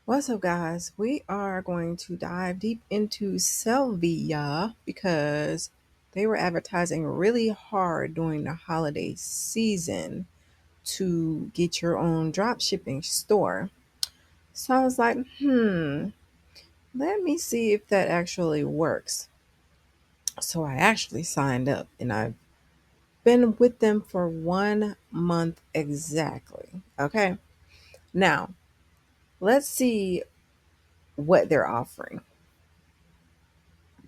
What's up, guys? We are going to dive deep into Selvia because they were advertising really hard during the holiday season to get your own drop shipping store. So I was like, let me see if that actually works. So I actually signed up and I've been with them for 1 month exactly. Okay. Now, let's see what they're offering.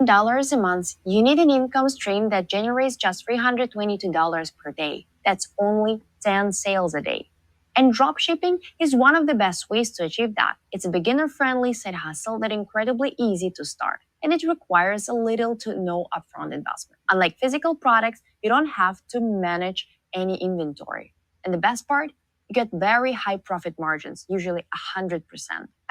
Dollars a month, you need an income stream that generates just $322 per day. That's only 10 sales a day. And dropshipping is one of the best ways to achieve that. It's a beginner friendly side hustle that's incredibly easy to start, and it requires a little to no upfront investment. Unlike physical products, you don't have to manage any inventory. And the best part, you get very high profit margins, usually 100%.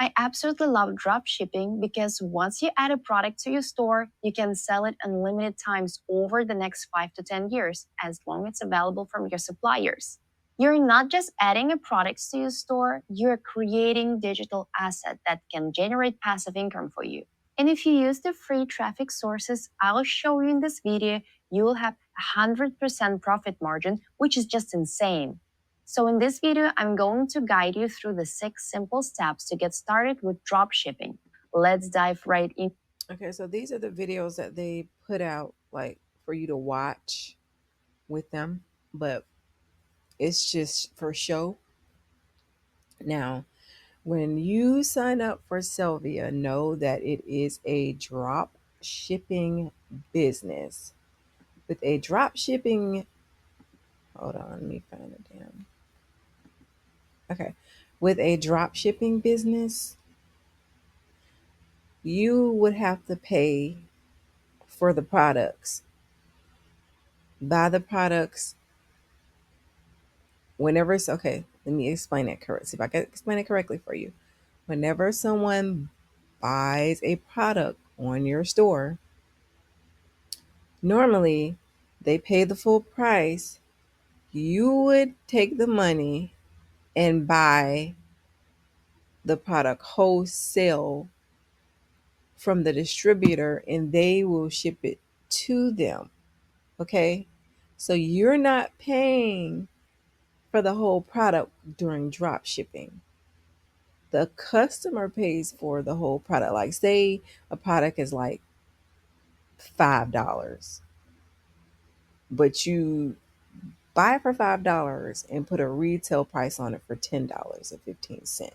I absolutely love drop shipping because once you add a product to your store, you can sell it unlimited times over the next 5 to 10 years, as long as it's available from your suppliers. You're not just adding a product to your store, you're creating digital asset that can generate passive income for you. And if you use the free traffic sources I'll show you in this video, you will have 100% profit margin, which is just insane. So in this video, I'm going to guide you through the 6 simple steps to get started with drop shipping. Let's dive right in. Okay, so these are the videos that they put out like for you to watch with them, but it's just for show. Now, when you sign up for Selvia, know that it is a drop shipping business. With a drop shipping, hold on, let me find it down. Okay. With a drop shipping business, you would have to pay for the products, buy the products whenever it's okay. Let me explain it correctly. See if I can explain it correctly for you. Whenever someone buys a product on your store, normally they pay the full price. You would take the money and buy the product wholesale from the distributor and they will ship it to them. Okay. So you're not paying for the whole product during drop shipping. The customer pays for the whole product. Like, say a product is like $5, but you buy it for $5 and put a retail price on it for $10.15.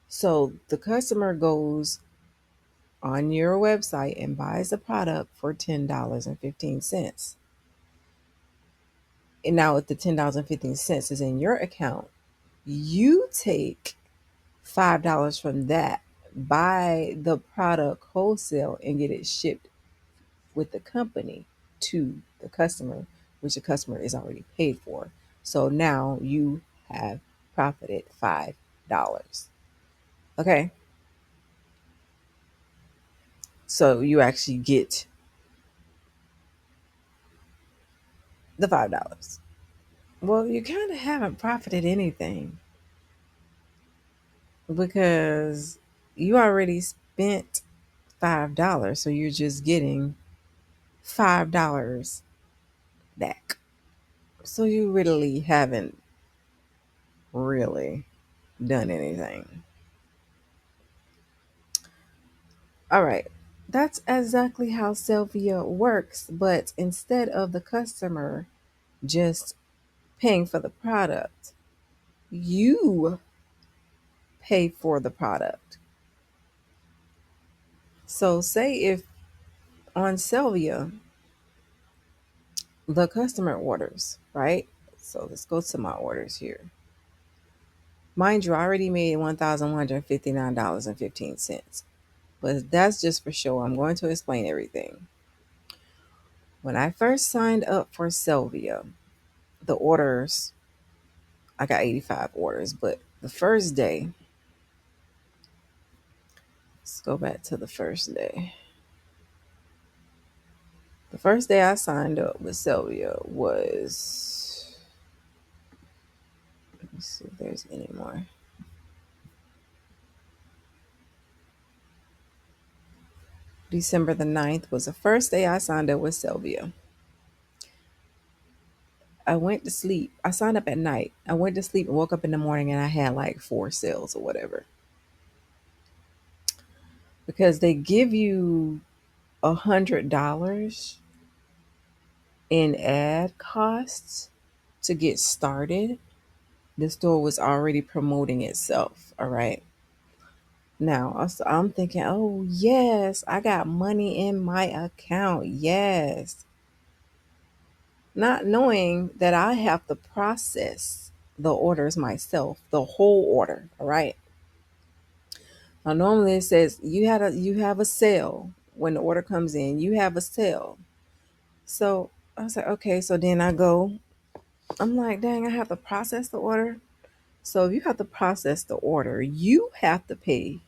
So the customer goes on your website and buys the product for $10.15. And now, if the $10.15 is in your account, you take $5 from that, buy the product wholesale, and get it shipped with the company to the customer, which the customer is already paid for. So now you have profited $5. Okay. So you actually get the $5. Well, you kind of haven't profited anything because you already spent $5. So you're just getting $5 back. So you really haven't really done anything. All right. That's exactly how Selvia works, but instead of the customer just paying for the product, you pay for the product. So, say if on Selvia, the customer orders, right? So, let's go to my orders here. Mind you, I already made $1,159.15, but that's just for show. I'm going to explain everything. When I first signed up for Selvia, the orders, I got 85 orders, but the first day, let's go back to the first day. The first day I signed up with Selvia was, let me see if there's any more. December the 9th was the first day I signed up with Selvia. I went to sleep. I signed up at night. I went to sleep and woke up in the morning and I had like four sales or whatever. Because they give you $100 in ad costs to get started. The store was already promoting itself. All right. Now I'm thinking, oh, yes, I got money in my account. Yes. Not knowing that I have to process the orders myself, the whole order. All right. Now, normally it says you have a sale when the order comes in. You have a sale. So I was like, okay. So then I go. I'm like, dang, I have to process the order. So if you have to process the order, you have to pay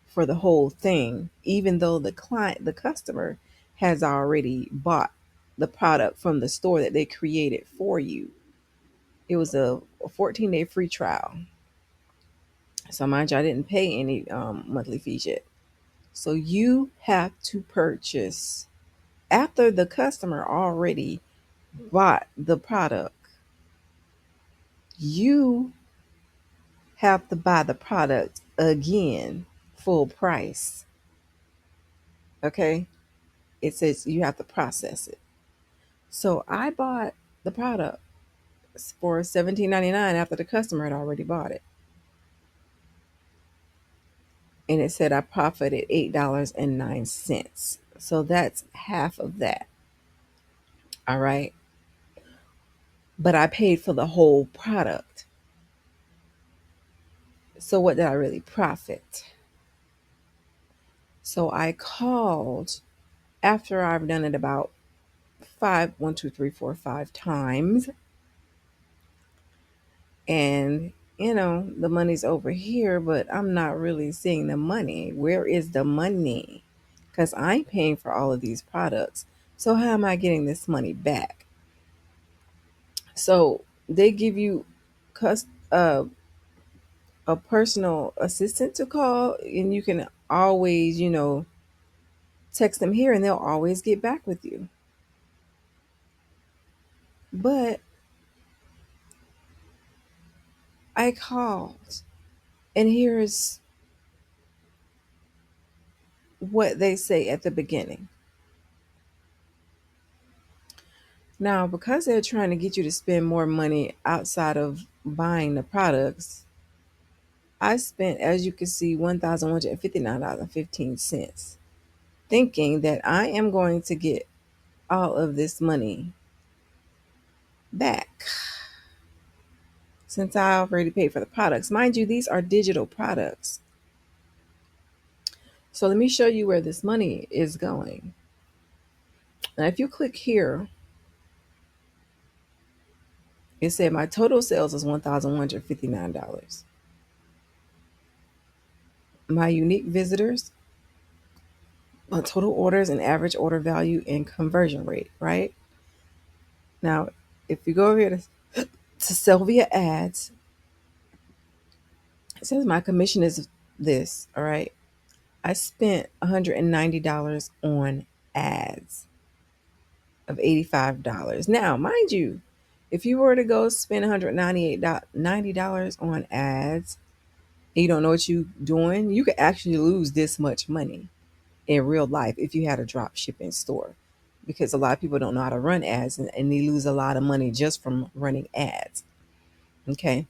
for the whole thing, even though the customer, has already bought the product from the store that they created for you. It was a 14-day free trial. So mind you, I didn't pay any monthly fees yet. So you have to purchase after the customer already bought the product. You have to buy the product again full price. Okay? It says you have to process it. So I bought the product for $17.99 after the customer had already bought it. And it said I profited $8.09. So that's half of that. All right. But I paid for the whole product. So what did I really profit? So I called after I've done it about five, one, two, three, four, five times. And, the money's over here, but I'm not really seeing the money. Where is the money? Because I'm paying for all of these products. So how am I getting this money back? So they give you a personal assistant to call, and you can always, text them here and they'll always get back with you. But I called, and here's what they say at the beginning. Now, because they're trying to get you to spend more money outside of buying the products, I spent, as you can see, $1,159.15, thinking that I am going to get all of this money back since I already paid for the products. Mind you, these are digital products. So let me show you where this money is going. Now, if you click here, it said my total sales is $1,159. My unique visitors, my total orders and average order value and conversion rate, right? Now, if you go over here to Selvia ads, it says my commission is this, all right? I spent $190 on ads of $85. Now, mind you, if you were to go spend $198 on ads and you don't know what you're doing, you could actually lose this much money in real life if you had a drop shipping store, because a lot of people don't know how to run ads, and they lose a lot of money just from running ads. Okay.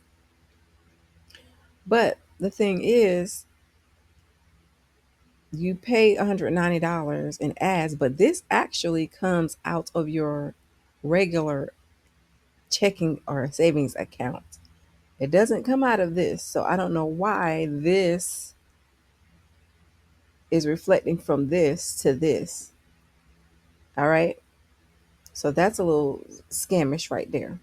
But the thing is, you pay $190 in ads, but this actually comes out of your regular checking or savings account. It doesn't come out of this. So I don't know why this is reflecting from this to this. All right. So that's a little scamish right there.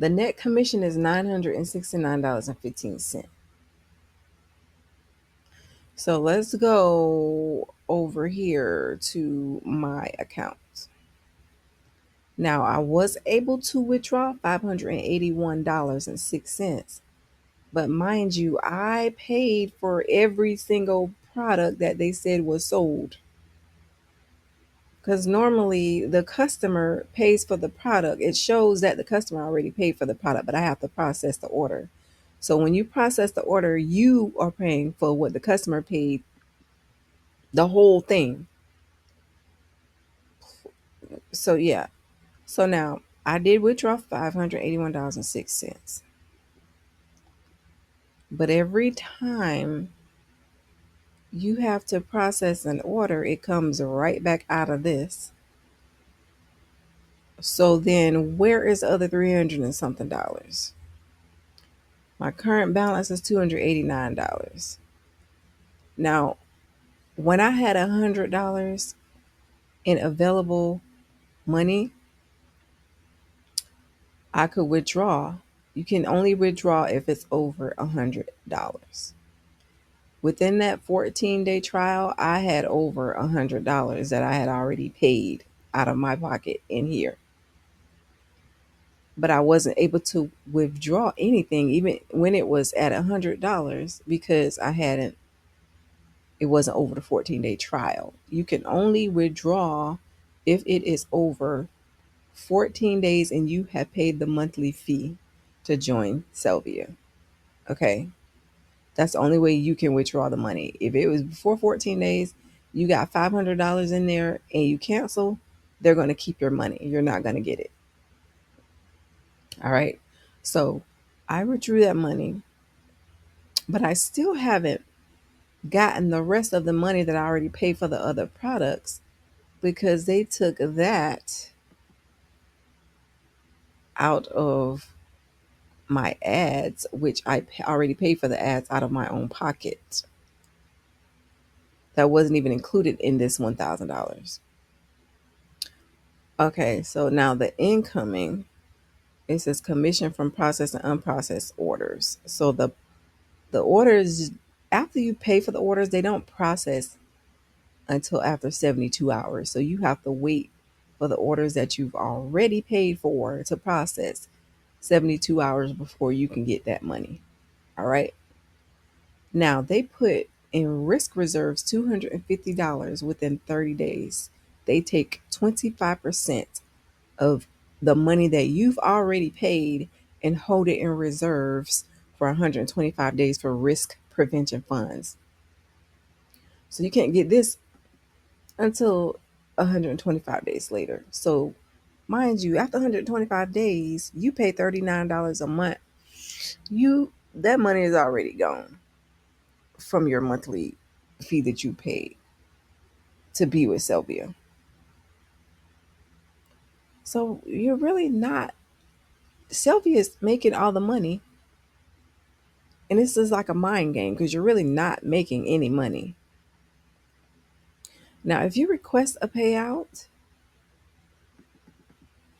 The net commission is $969.15. So let's go over here to my account. Now, I was able to withdraw $581.06. But mind you, I paid for every single product that they said was sold. Because normally the customer pays for the product. It shows that the customer already paid for the product, but I have to process the order. So when you process the order, you are paying for what the customer paid, the whole thing. So yeah. So now I did withdraw $581.06. But every time you have to process an order, it comes right back out of this. So then where is the other 300 and something dollars? My current balance is $289. Now, when I had $100 in available money, I could withdraw. You can only withdraw if it's over $100. Within that 14-day trial, I had over $100 that I had already paid out of my pocket in here. But I wasn't able to withdraw anything, even when it was at $100, because it wasn't over the 14-day trial. You can only withdraw if it is over 14 days and you have paid the monthly fee to join Selvia. Okay. That's the only way you can withdraw the money. If it was before 14 days, you got $500 in there and you cancel, they're going to keep your money. You're not going to get it. All right. So I withdrew that money, but I still haven't gotten the rest of the money that I already paid for the other products because they took that out of my ads, which already paid for the ads out of my own pocket. That wasn't even included in this $1,000. Okay, so now the incoming, it says commission from processed and unprocessed orders. So the orders, after you pay for the orders, they don't process until after 72 hours. So you have to wait for the orders that you've already paid for to process 72 hours before you can get that money. All right. Now they put in risk reserves $250 within 30 days. They take 25% of the money that you've already paid and hold it in reserves for 125 days for risk prevention funds. So you can't get this until 125 days later. So mind you, after 125 days, you pay $39 a month. That money is already gone from your monthly fee that you paid to be with Selvia. So you're really not, Selvia is making all the money. And this is like a mind game because you're really not making any money. Now, if you request a payout,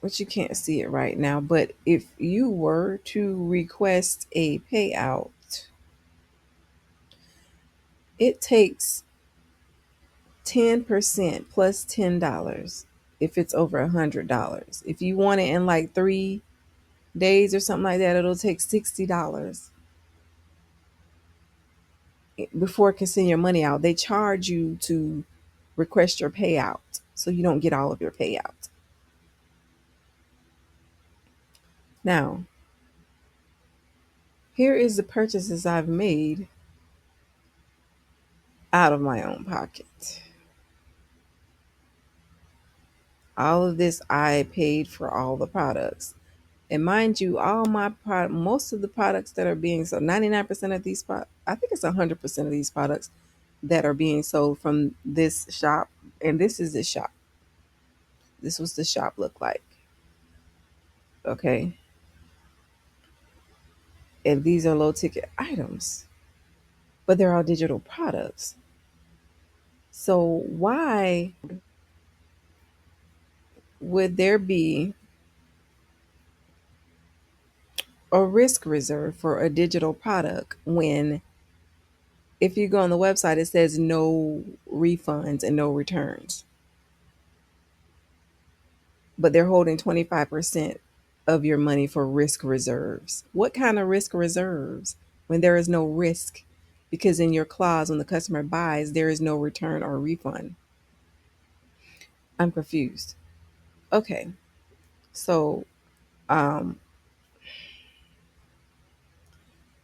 which you can't see it right now, but if you were to request a payout, it takes 10% plus $10 if it's over $100. If you want it in like 3 days or something like that, it'll take $60 before it can send your money out. They charge you to request your payout so you don't get all of your payout. Now, here is the purchases I've made out of my own pocket. All of this I paid for all the products. And mind you, all my product, most of the products that are being sold, 99% of these I think it's 100% of these products that are being sold from this shop. And this is the shop. This was the shop look like. Okay. And these are low ticket items, but they're all digital products. So why would there be a risk reserve for a digital product when if you go on the website it says no refunds and no returns, but they're holding 25% of your money for risk reserves? What kind of risk reserves when there is no risk because in your clause when the customer buys, there is no return or refund. I'm confused. Okay, so um,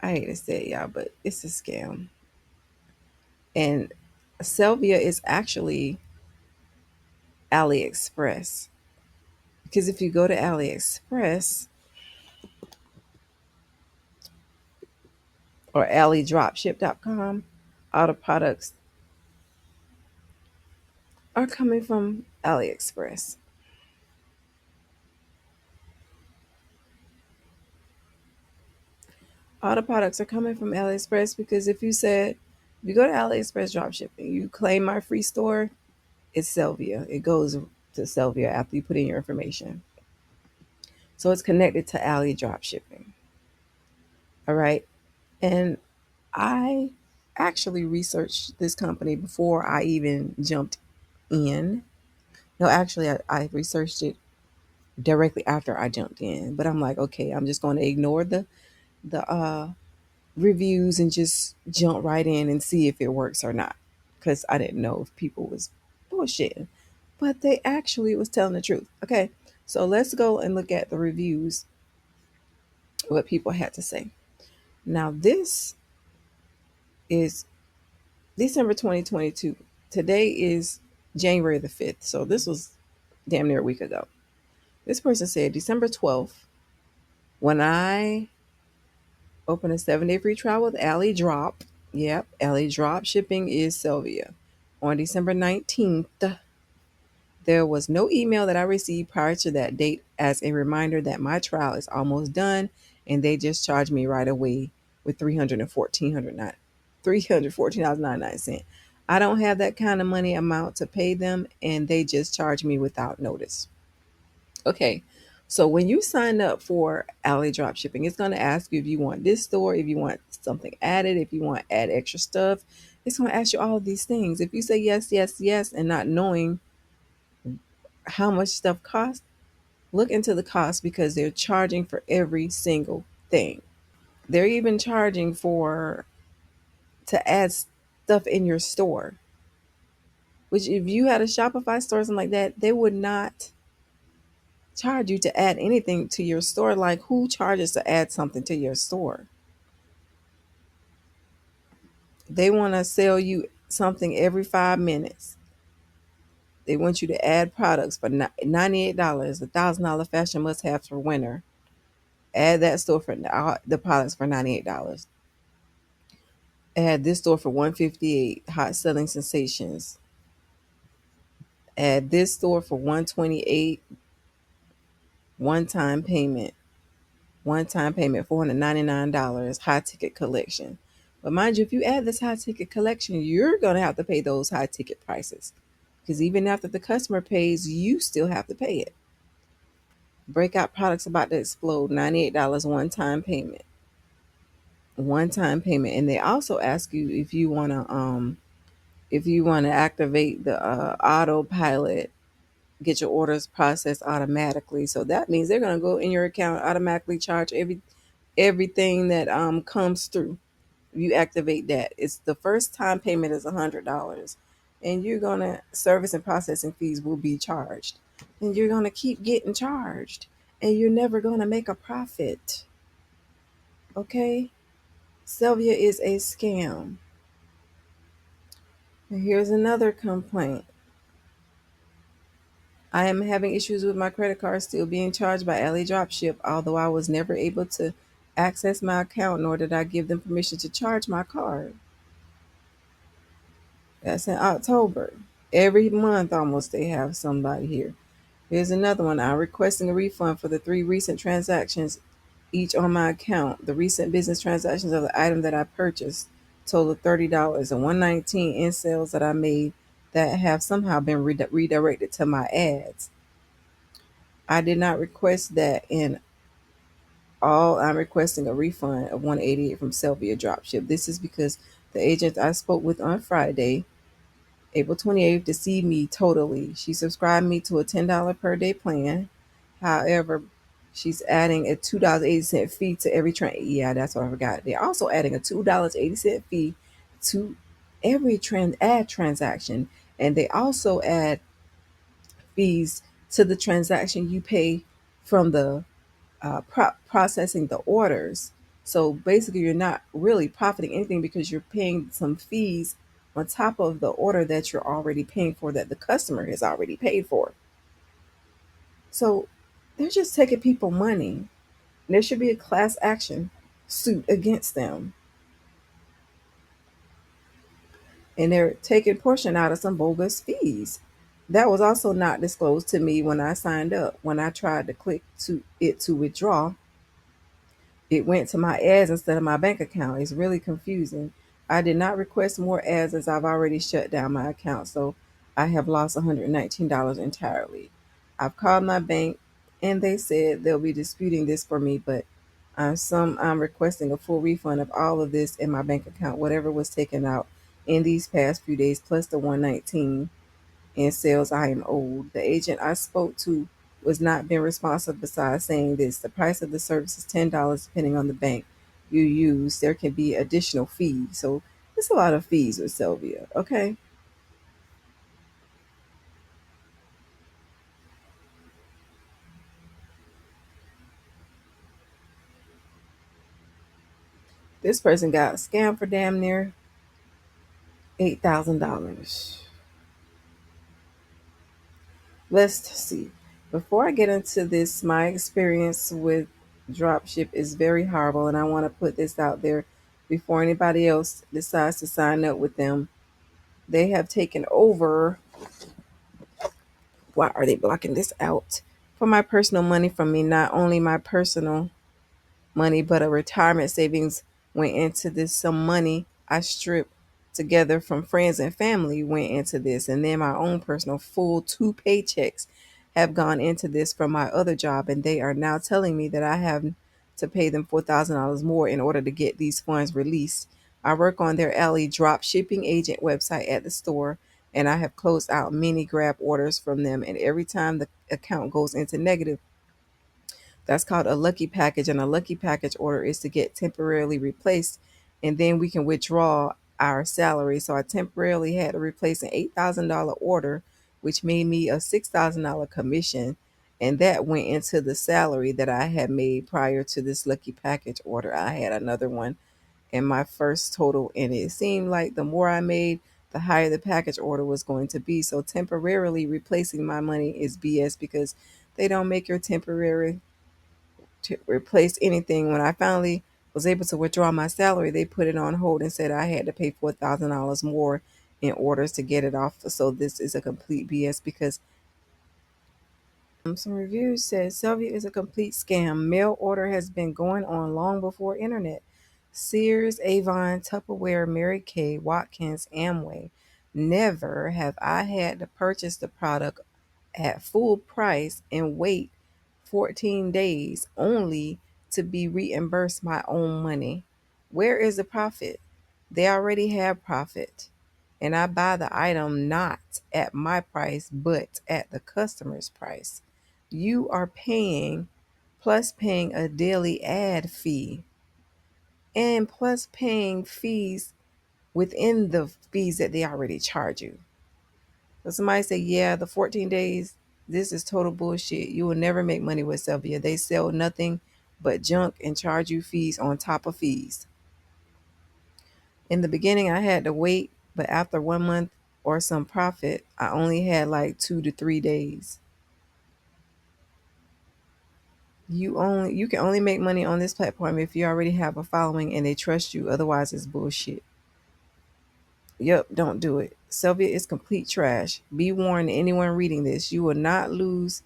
I hate to say it, y'all, but it's a scam. And Selvia is actually AliExpress. Because if you go to AliExpress or alidropship.com, all the products are coming from AliExpress. All the products are coming from AliExpress because if you go to AliExpress dropshipping, you claim my free store, it's Selvia. It goes to Selvia after you put in your information. So it's connected to Ali dropshipping. All right. And I actually researched this company before I even jumped in. No, actually, I researched it directly after I jumped in. But I'm like, okay, I'm just going to ignore the reviews and just jump right in and see if it works or not, because I didn't know if people was bullshitting. But they actually was telling the truth. Okay, so let's go and look at the reviews, what people had to say. Now this is December 2022. Today is January the 5th. So this was damn near a week ago. This person said December 12th, when I opened a 7-day free trial with Ali Drop. Yep, Ali Drop shipping is Selvia. On December 19th, there was no email that I received prior to that date as a reminder that my trial is almost done, and they just charged me right away with $314.99. I don't have that kind of money amount to pay them, and they just charged me without notice. Okay, so when you sign up for Alley Drop Shipping, it's going to ask you if you want this store, if you want something added, if you want to add extra stuff. It's going to ask you all of these things. If you say yes, yes, yes, and not knowing how much stuff costs, look into the cost because they're charging for every single thing. They're even charging for to add stuff in your store, which if you had a Shopify store or something like that, they would not charge you to add anything to your store. Like, who charges to add something to your store? They want to sell you something every 5 minutes. They want you to add products for $98, $1,000 fashion must have for winter. Add that store for the products for $98. Add this store for $158, hot selling sensations. Add this store for $128, one time payment. One time payment, $499, high ticket collection. But mind you, if you add this high ticket collection, you're going to have to pay those high ticket prices. Because even after the customer pays, you still have to pay it. Breakout products about to explode, $98 one time payment. One time payment. And they also ask you if you want to activate the autopilot, get your orders processed automatically. So that means they're going to go in your account, automatically charge everything that comes through. You activate that. It's the first time payment is $100, and you're gonna service and processing fees will be charged, and you're gonna keep getting charged, and you're never gonna make a profit. Okay, Selvia is a scam. And here's another complaint. I am having issues with my credit card still being charged by LA Dropship, although I was never able to access my account, nor did I give them permission to charge my card. That's in October. Every month almost they have somebody here. Here's another one. I'm requesting a refund for the 3 recent transactions, each on my account. The recent business transactions of the item that I purchased total $30 and 119 in sales that I made that have somehow been redirected to my ads. I did not request that in all. I'm requesting a refund of 188 from Selvia Dropship. This is because the agent I spoke with on Friday, April 28th, deceived me totally. She subscribed me to a $10 per day plan. However, she's adding a $2.80 fee to every train. Yeah, that's what I forgot. They're also adding a $2.80 fee to every ad transaction, and they also add fees to the transaction you pay from the processing the orders. So basically, you're not really profiting anything because you're paying some fees on top of the order that you're already paying for, that the customer has already paid for. So they're just taking people money. There should be a class action suit against them. And they're taking portion out of some bogus fees. That was also not disclosed to me when I signed up. When I tried to click to withdraw, it went to my ads instead of my bank account. It's really confusing. I did not request more ads as I've already shut down my account, so I have lost $119 entirely. I've called my bank and they said they'll be disputing this for me, but I'm requesting a full refund of all of this in my bank account, whatever was taken out in these past few days, plus the 119 in sales I am owed. The agent I spoke to was not being responsive, besides saying this: the price of the service is $10 depending on the bank you use. There can be additional fees. So it's a lot of fees with Selvia. Okay. This person got scammed for damn near $8,000. Let's see. Before I get into this, my experience with dropship is very horrible, and I want to put this out there before anybody else decides to sign up with them. They have taken over. Why are they blocking this out? For my personal money from me, not only my personal money, but a retirement savings went into this. Some money I stripped together from friends and family went into this. And then my own personal full two paychecks have gone into this from my other job. And they are now telling me that I have to pay them $4,000 more in order to get these funds released. I work on their alley drop shipping agent website at the store, and I have closed out many grab orders from them. And every time the account goes into negative, that's called a lucky package, and a lucky package order is to get temporarily replaced, and then we can withdraw our salary. So I temporarily had to replace an $8,000 order, which made me a $6,000 commission, and that went into the salary that I had made prior to this lucky package order. I had another one in my first total, and it seemed like the more I made, the higher the package order was going to be. So temporarily replacing my money is BS, because they don't make your temporary to replace anything. When I finally was able to withdraw my salary, they put it on hold and said I had to pay $4,000 more in orders to get it off. So this is a complete BS, because some reviews said Selvia is a complete scam. Mail order has been going on long before internet. Sears, Avon, Tupperware, Mary Kay, Watkins, Amway. Never have I had to purchase the product at full price and wait 14 days only to be reimbursed my own money. Where is the profit? They already have profit. And I buy the item not at my price, but at the customer's price. You are paying, plus paying a daily ad fee, and plus paying fees within the fees that they already charge you. So somebody say, yeah, the 14 days, this is total bullshit. You will never make money with Selvia. They sell nothing but junk and charge you fees on top of fees. In the beginning, I had to wait, but after 1 month or some profit, I only had like 2 to 3 days. You can only make money on this platform if you already have a following and they trust you. Otherwise, it's bullshit. Yep, don't do it. Selvia is complete trash. Be warned, anyone reading this, you will lose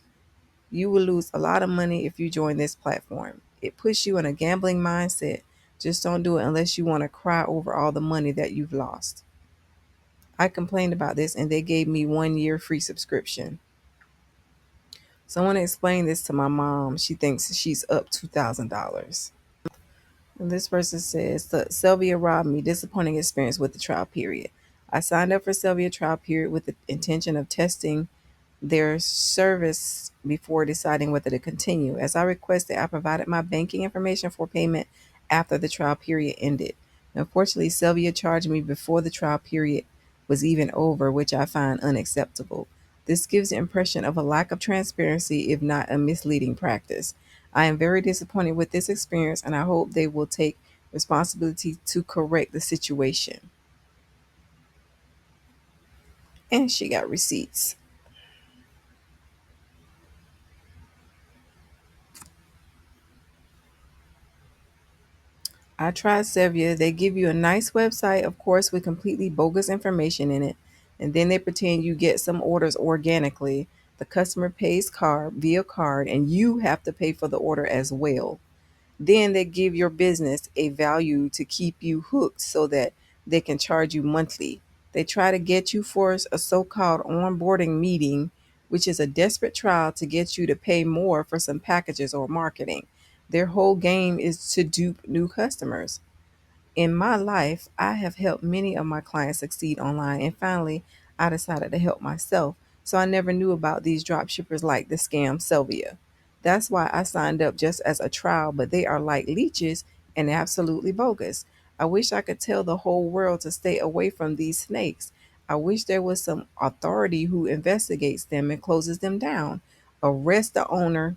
a lot of money if you join this platform. It puts you in a gambling mindset. Just don't do it unless you want to cry over all the money that you've lost. I complained about this and they gave me 1 year free subscription. So I want to explain this to my mom. She thinks she's up $2,000. And this person says, Selvia robbed me. Disappointing experience with the trial period. I signed up for Selvia trial period with the intention of testing their service before deciding whether to continue. As I requested, I provided my banking information for payment after the trial period ended. Unfortunately, Sylvia charged me before the trial period was even over, which I find unacceptable. This gives the impression of a lack of transparency, if not a misleading practice. I am very disappointed with this experience and I hope they will take responsibility to correct the situation. And she got receipts. I tried Selvia. They give you a nice website, of course, with completely bogus information in it. And then they pretend you get some orders organically. The customer pays card via card, and you have to pay for the order as well. Then they give your business a value to keep you hooked so that they can charge you monthly. They try to get you for a so called onboarding meeting, which is a desperate trial to get you to pay more for some packages or marketing. Their whole game is to dupe new customers. In my life, I have helped many of my clients succeed online, and finally, I decided to help myself. So I never knew about these drop shippers like the scam Selvia. That's why I signed up just as a trial, but they are like leeches and absolutely bogus. I wish I could tell the whole world to stay away from these snakes. I wish there was some authority who investigates them and closes them down. Arrest the owner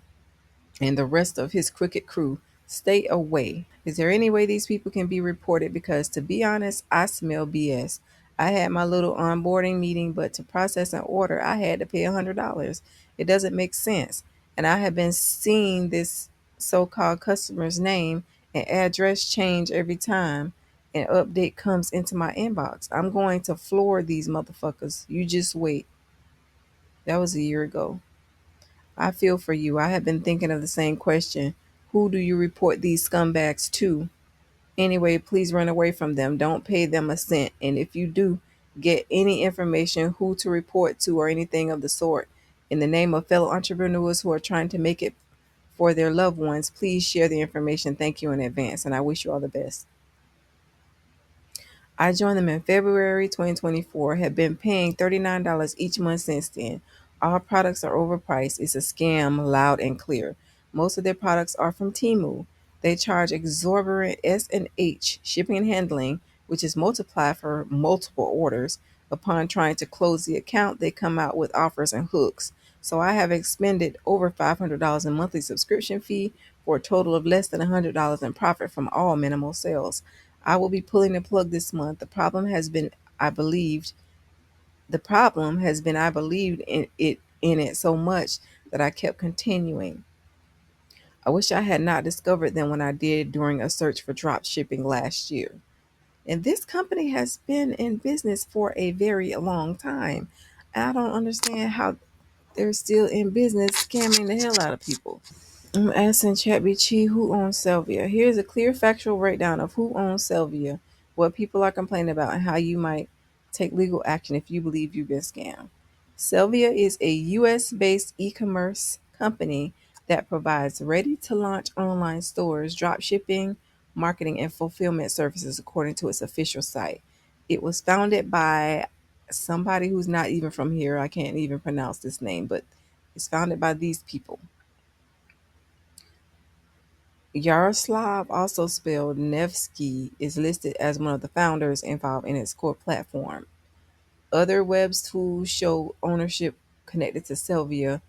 and the rest of his crooked crew. Stay away. Is there any way these people can be reported? Because to be honest, I smell BS. I had my little onboarding meeting, but to process an order, I had to pay $100. It doesn't make sense. And I have been seeing this so called customer's name and address change every time an update comes into my inbox. I'm going to floor these motherfuckers. You just wait. That was a year ago. I feel for you. I have been thinking of the same question. Who do you report these scumbags to? Anyway, please run away from them. Don't pay them a cent. And if you do get any information who to report to or anything of the sort, in the name of fellow entrepreneurs who are trying to make it for their loved ones, please share the information. Thank you in advance, and I wish you all the best. I joined them in February 2024, have been paying $39 each month since then. All products are overpriced. It's a scam, loud and clear. Most of their products are from Temu. They charge exorbitant S&H shipping and handling, which is multiplied for multiple orders. Upon trying to close the account, they come out with offers and hooks. So I have expended over $500 in monthly subscription fee for a total of less than $100 in profit from all minimal sales. I will be pulling the plug this month. I believed the problem has been I believed in it so much that I kept continuing. I wish I had not discovered them when I did during a search for drop shipping last year. And this company has been in business for a very long time. I don't understand how they're still in business scamming the hell out of people. I'm asking ChatGPT who owns Selvia. Here's a clear factual breakdown of who owns Selvia, what people are complaining about, and how you might take legal action if you believe you've been scammed. Selvia is a US based e commerce company that provides ready to launch online stores, drop shipping, marketing, and fulfillment services according to its official site. It was founded by somebody who's not even from here. I can't even pronounce this name, but it's founded by these people. Yaroslav, also spelled Nevsky, is listed as one of the founders involved in its core platform. Other web tools show ownership connected to Selvia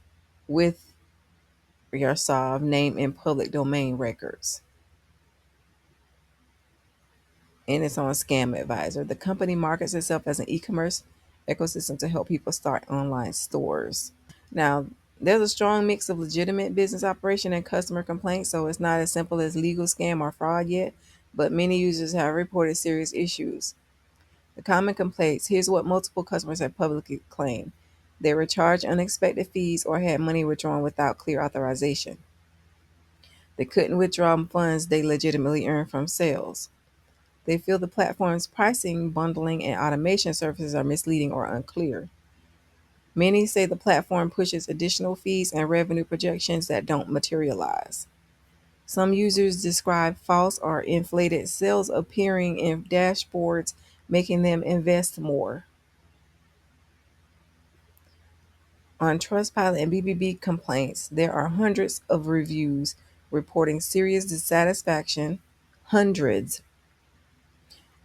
with Yaroslav name in public domain records. And it's on Scam Advisor. The company markets itself as an e-commerce ecosystem to help people start online stores. Now, there's a strong mix of legitimate business operation and customer complaints, so it's not as simple as legal scam or fraud yet, but many users have reported serious issues. The common complaints, here's what multiple customers have publicly claimed. They were charged unexpected fees or had money withdrawn without clear authorization. They couldn't withdraw funds they legitimately earned from sales. They feel the platform's pricing, bundling, and automation services are misleading or unclear. Many say the platform pushes additional fees and revenue projections that don't materialize. Some users describe false or inflated sales appearing in dashboards, making them invest more. On Trustpilot and BBB complaints, there are hundreds of reviews reporting serious dissatisfaction, hundreds,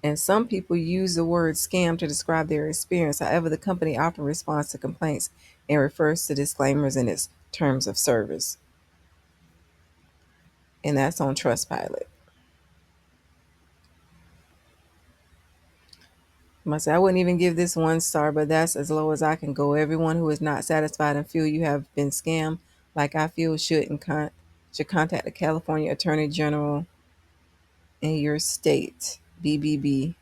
And some people use the word scam to describe their experience. However, the company often responds to complaints and refers to disclaimers in its terms of service. And that's on Trustpilot. I must say, I wouldn't even give this 1 star, but that's as low as I can go. Everyone who is not satisfied and feel you have been scammed, like I feel, should contact the California Attorney General in your state, BBB.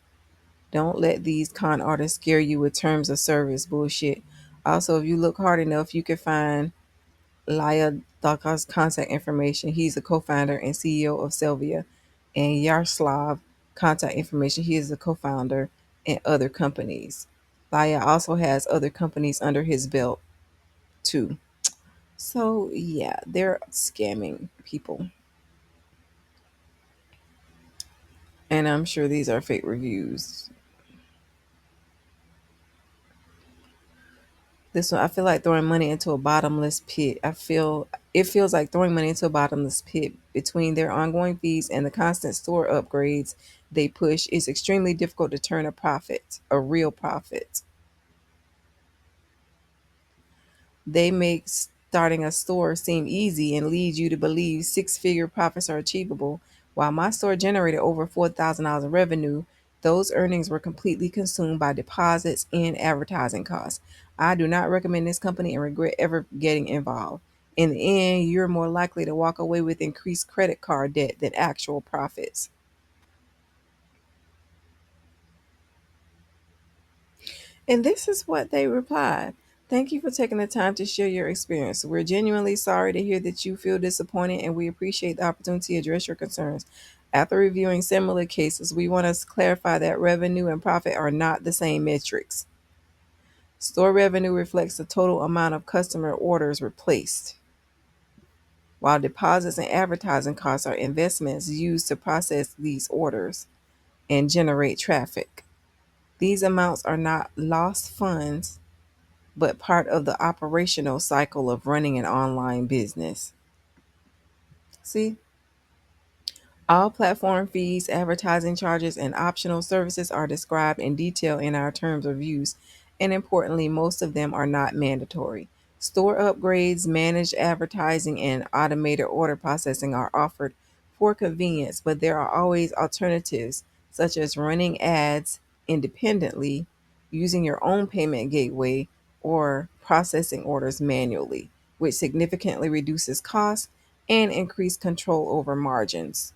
Don't let these con artists scare you with terms of service bullshit. Also, if you look hard enough, you can find Laya Daka's contact information. He's the co-founder and CEO of Selvia, and Yaroslav contact information. He is the co-founder and other companies. Laya also has other companies under his belt too. So yeah, they're scamming people, and I'm sure these are fake reviews. This one, I feel like throwing money into a bottomless pit. It feels like throwing money into a bottomless pit. Between their ongoing fees and the constant store upgrades they push, it's extremely difficult to turn a real profit. They make starting a store seem easy and lead you to believe six-figure profits are achievable. While my store generated over $4,000 in revenue, those earnings were completely consumed by deposits and advertising costs. I do not recommend this company and regret ever getting involved. In the end, you're more likely to walk away with increased credit card debt than actual profits. And this is what they replied. Thank you for taking the time to share your experience. We're genuinely sorry to hear that you feel disappointed, and we appreciate the opportunity to address your concerns. After reviewing similar cases, we want to clarify that revenue and profit are not the same metrics. Store revenue reflects the total amount of customer orders replaced, while deposits and advertising costs are investments used to process these orders and generate traffic. These amounts are not lost funds but part of the operational cycle of running an online business. See? All platform fees, advertising charges, and optional services are described in detail in our terms of use, and importantly, most of them are not mandatory. Store upgrades, managed advertising, and automated order processing are offered for convenience, but there are always alternatives, such as running ads independently, using your own payment gateway, or processing orders manually, which significantly reduces costs and increase control over margins.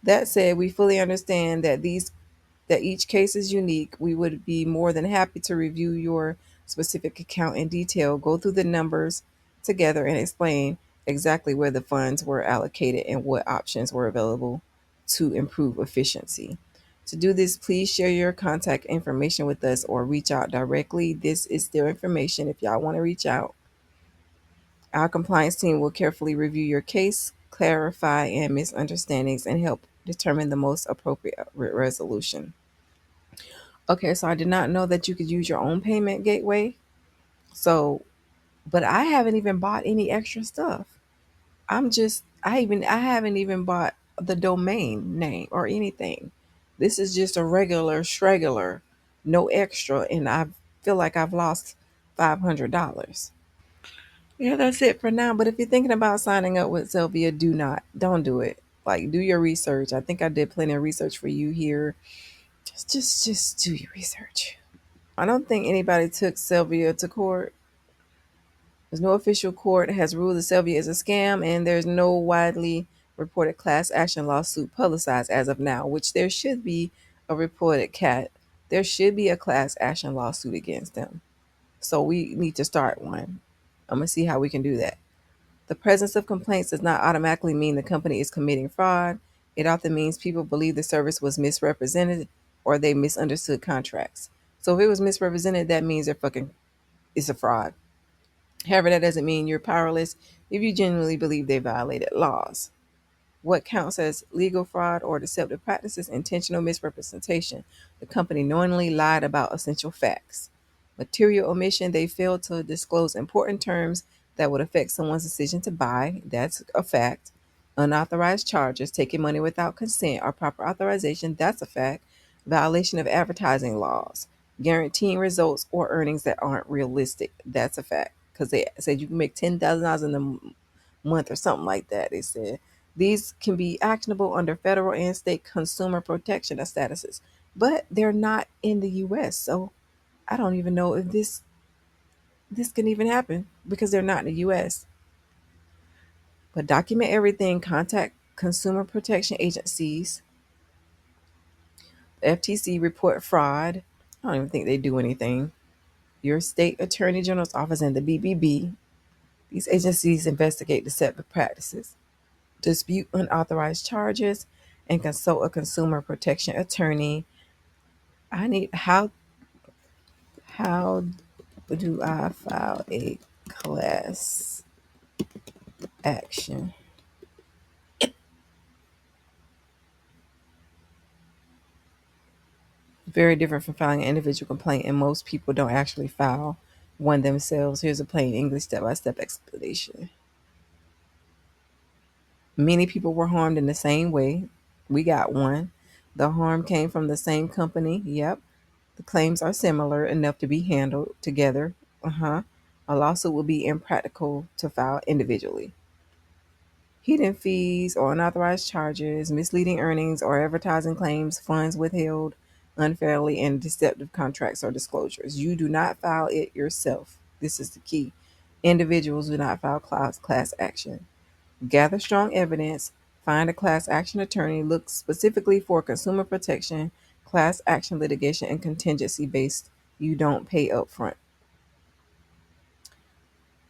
That said, we fully understand that each case is unique. We would be more than happy to review your specific account in detail, go through the numbers together, and explain exactly where the funds were allocated and what options were available to improve efficiency. To do this, please share your contact information with us or reach out directly. This is their information if y'all want to reach out. Our compliance team will carefully review your case, clarify and misunderstandings, and help determine the most appropriate resolution. Okay, so I did not know that you could use your own payment gateway. So, but I haven't even bought any extra stuff. I haven't even bought the domain name or anything. This is just a regular schregular, no extra, and I feel like I've lost $500. Yeah, that's it for now. But if you're thinking about signing up with Selvia, don't do it. Like, do your research. I think I did plenty of research for you here. Just do your research. I don't think anybody took Selvia to court. There's no official court has ruled that Selvia is a scam, and there's no widely reported class action lawsuit publicized as of now. Which there should be a reported cat. There should be a class action lawsuit against them. So we need to start one. I'm gonna see how we can do that. The presence of complaints does not automatically mean the company is committing fraud. It often means people believe the service was misrepresented or they misunderstood contracts. So if it was misrepresented, that means it's a fraud. However, that doesn't mean you're powerless if you genuinely believe they violated laws. What counts as legal fraud or deceptive practices? Intentional misrepresentation. The company knowingly lied about essential facts. Material omission. They failed to disclose important terms that would affect someone's decision to buy. That's a fact. Unauthorized charges, taking money without consent or proper authorization, that's a fact. Violation of advertising laws, guaranteeing results or earnings that aren't realistic, that's a fact. Because they said you can make $10,000 in a month or something like that. They said these can be actionable under federal and state consumer protection statuses, but they're not in the U.S. So I don't even know if this can even happen because they're not in the U.S. But document everything, contact consumer protection agencies, the FTC, report fraud. I don't even think they do anything. Your state attorney general's office and the BBB. These agencies investigate deceptive practices, dispute unauthorized charges, and consult a consumer protection attorney. I need how do I file a class action? Very different from filing an individual complaint, and most people don't actually file one themselves. Here's a plain English step-by-step explanation. Many people were harmed in the same way. We got one. The harm came from the same company. Yep. The claims are similar enough to be handled together. Uh-huh. A lawsuit will be impractical to file individually. Hidden fees or unauthorized charges, misleading earnings or advertising claims, funds withheld unfairly, and deceptive contracts or disclosures. You do not file it yourself. This is the key. Individuals do not file class action. Gather strong evidence. Find a class action attorney. Look specifically for consumer protection, class action litigation, and contingency based. You don't pay upfront.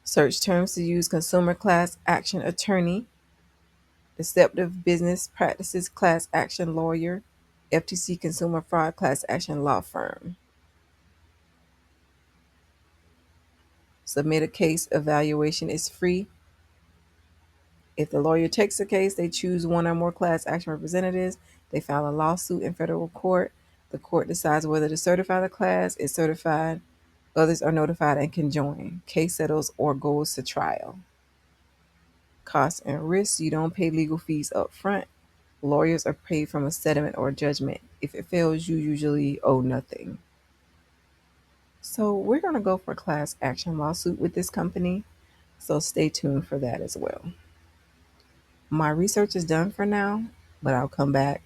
Search terms to use: consumer class action attorney, deceptive business practices class action lawyer, FTC consumer fraud class action law firm. Submit a case evaluation is free. If the lawyer takes a case, they choose one or more class action representatives. They file a lawsuit in federal court. The court decides whether to certify the class. Is certified, others are notified and can join. Case settles or goes to trial. Costs and risks: you don't pay legal fees up front. Lawyers are paid from a settlement or judgment. If it fails, you usually owe nothing. So we're going to go for a class action lawsuit with this company. So stay tuned for that as well. My research is done for now, but I'll come back